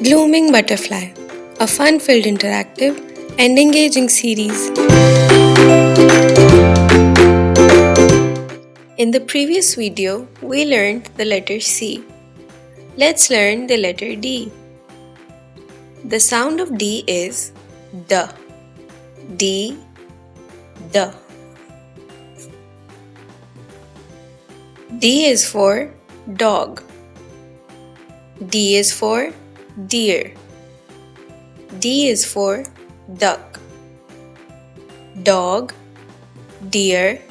Blooming Butterfly, a fun-filled interactive and engaging series. In the previous video, we learned the letter C. Let's learn the letter D. The sound of D is D. D, D. D is for dog. D is for deer. D is for duck. Dog, deer,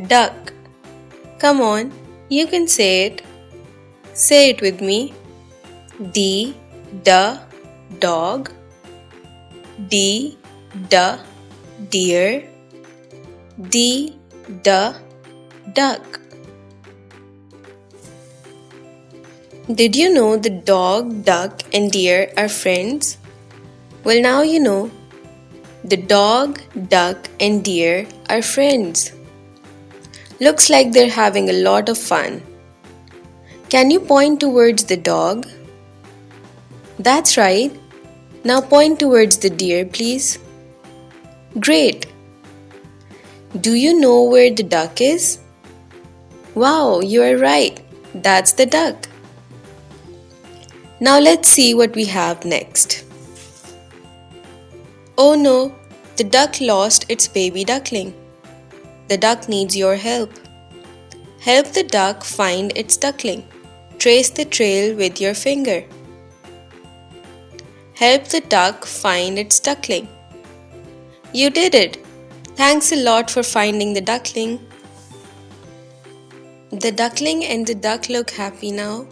duck. Come on, you can say it. Say it with me. D, D, dog. D, D, deer. D, D, duck. Did you know the dog, duck and deer are friends? Well, now you know. The dog, duck and deer are friends. Looks like they're having a lot of fun. Can you point towards the dog? That's right. Now point towards the deer, please. Great. Do you know where the duck is? Wow, you are right. That's the duck. Now let's see what we have next. Oh no, the duck lost its baby duckling. The duck needs your help. Help the duck find its duckling. Trace the trail with your finger. Help the duck find its duckling. You did it! Thanks a lot for finding the duckling. The duckling and the duck look happy now.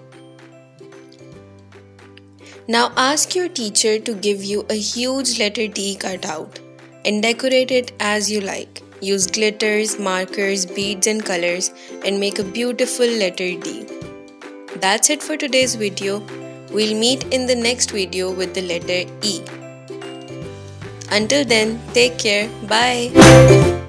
Now ask your teacher to give you a huge letter D cutout and decorate it as you like. Use glitters, markers, beads and colors and make a beautiful letter D. That's it for today's video. We'll meet in the next video with the letter E. Until then, take care. Bye.